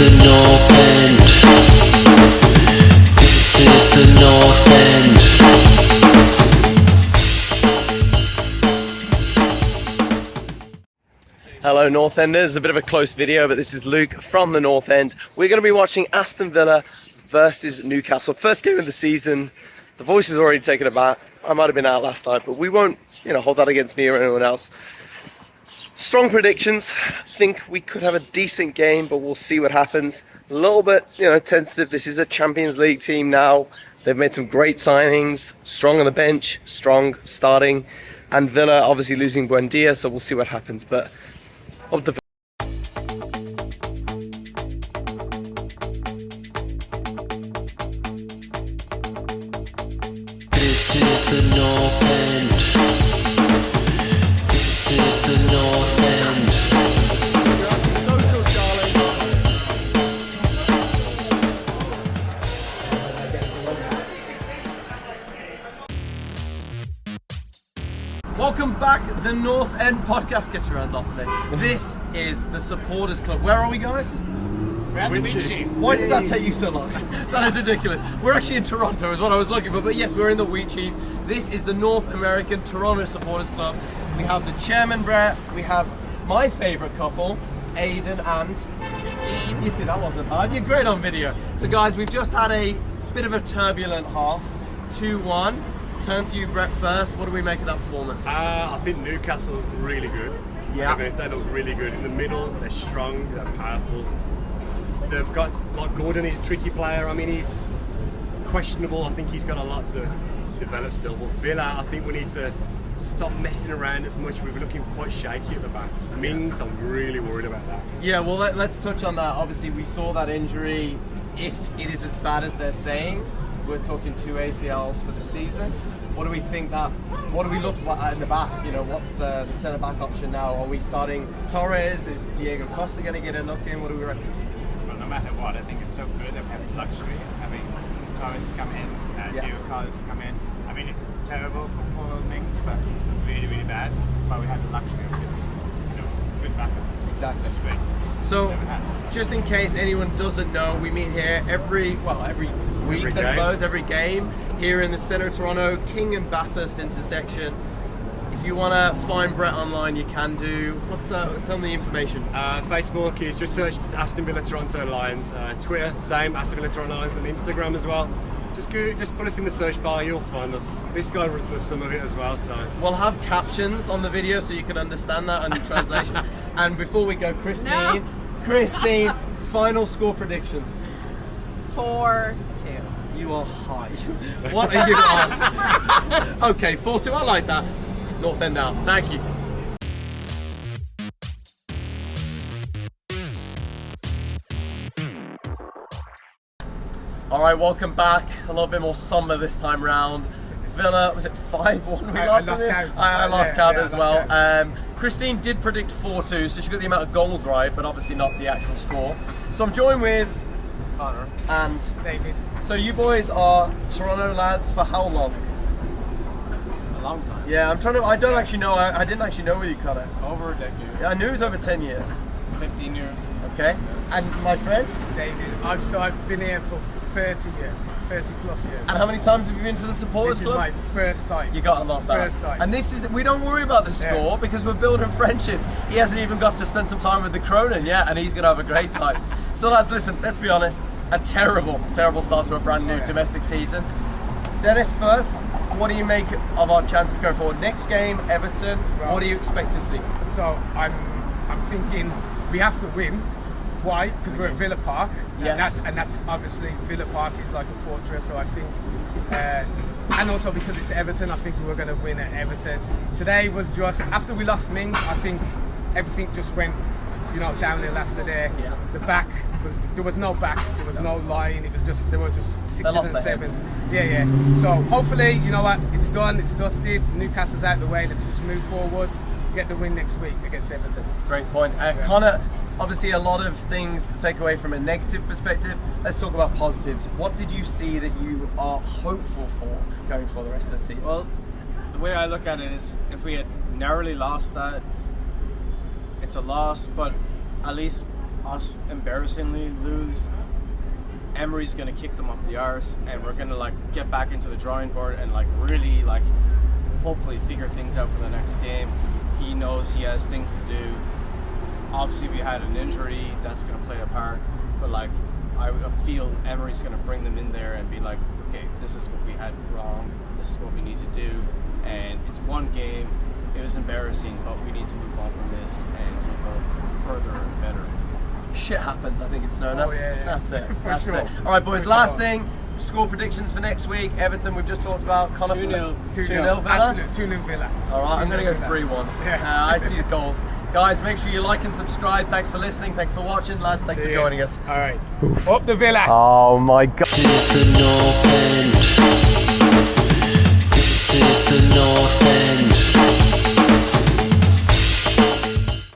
the North End. This is the North End. Hello North Enders, a bit of a close video, but this is Luke from the North End. We're going to be watching Aston Villa versus Newcastle. First game of the season. The voice is already taken aback. I might have been out last night, but we won't, hold that against me or anyone else. Strong predictions. Think we could have a decent game, but we'll see what happens. A little bit, tentative. This is a Champions League team now. They've made some great signings. Strong on the bench, strong starting. And Villa obviously losing Buendia, so we'll see what happens. But of the This is the North End. This is the North End. Welcome back, the North End podcast. Get your hands off me. This is the supporters club. Where are we, guys? We're at the Wheat Chief. Why did that take you so long? That is ridiculous. We're actually in Toronto is what I was looking for, but yes, we're in the Wheat Chief. This is the North American Toronto Supporters Club. We have the chairman, Brett. We have my favourite couple, Aidan and Christine. You see, that wasn't hard. You're great on video. So guys, we've just had a bit of a turbulent half. 2-1. Turn to you, Brett, first. What do we make of that performance? I think Newcastle look really good. Yeah. They look really good. In the middle, they're strong, they're powerful. They've got, Gordon is a tricky player. I mean, he's questionable. I think he's got a lot to develop still. But Villa, I think we need to stop messing around as much. We're looking quite shaky at the back. Mings, I'm really worried about that. Yeah, well, let's touch on that. Obviously, we saw that injury. If it is as bad as they're saying, we're talking 2 ACLs for the season. What do we think what do we look at in the back? What's the centre back option now? Are we starting Torres? Is Diego Costa going to get a look in? What do we reckon? Well, no matter what, I think it's so good that we have the luxury of having Torres to come in, Diego Carlos to come in. I mean, it's terrible for poor Mings, but really, really bad. But we have the luxury of good backup. Exactly. That's great. So, just in case anyone doesn't know, we meet here every week, I suppose, every game here in the centre of Toronto, King and Bathurst intersection. If you want to find Brett online, you can do. Tell them the information. Facebook is just search Aston Villa Toronto Lions. Twitter, same, Aston Villa Toronto Lions, and Instagram as well. Just put us in the search bar, you'll find us. This guy does some of it as well, so. We'll have captions on the video so you can understand that and translation. And before we go, Christine, final score predictions. 4-2. You are high. What are you on? Okay, 4-2, I like that. North End out. Thank you. Alright, welcome back. A little bit more somber this time round. Villa, was it 5-1 we lost? I lost count as well. Christine did predict 4-2, so she got the amount of goals right, but obviously not the actual score. So I'm joined with Connor and David. So you boys are Toronto lads for how long? A long time. Yeah, I don't actually know. I didn't actually know where you cut it. Over a decade. Yeah, I knew it was over 10 years. 15 years. Okay. And my friend? David. I've been here for 30 years, 30 plus years. And how many times have you been to the supporters This club? is my first time. You got a lot of that. First time. And we don't worry about the score because we're building friendships. He hasn't even got to spend some time with the Cronin yet, and he's going to have a great time. So lads, listen, let's be honest, a terrible start to a brand new domestic season. Dennis, first, what do you make of our chances going forward? Next game, Everton, what do you expect to see? So I'm thinking we have to win. Why? Because we're at Villa Park. Yes. And that's obviously Villa Park is like a fortress. So I think, and also because it's Everton, I think we were going to win at Everton. Today was just after we lost Mings. I think everything just went, downhill after there. Yeah. The back there was no back. There was no line. It was just there were just sixes and sevens. Yeah. So hopefully, you know what? It's done. It's dusted. Newcastle's out the way. Let's just move forward. Get the win next week against Everton. Great point. Connor, obviously a lot of things to take away from a negative perspective. Let's talk about positives. What did you see that you are hopeful for going for the rest of the season? Well, the way I look at it is if we had narrowly lost that, it's a loss, but at least us embarrassingly lose, Emery's gonna kick them up the arse, and we're gonna like get back into the drawing board and like really like hopefully figure things out for the next game. He knows he has things to do. Obviously, we had an injury that's gonna play a part, but like I feel Emery's gonna bring them in there and be like, okay, this is what we had wrong. This is what we need to do, and it's one game. It was embarrassing, but we need to move on from this and go further and better. Shit happens, I think it's known. Oh, That's, yeah. that's it. For That's sure. it. All right, boys, For last sure. thing. Score predictions for next week. Everton, we've just talked about. Connor, 2-0. 2-0 Villa. Absolute 2-0 Villa. All right, I'm going to go 2-0 3-1. Yeah. I see the goals. Guys, make sure you like and subscribe. Thanks for listening. Thanks for watching. Lads, thanks for Cheers. joining us. All right. Up the Villa. Oh, my God. This is the North End. This is the North End.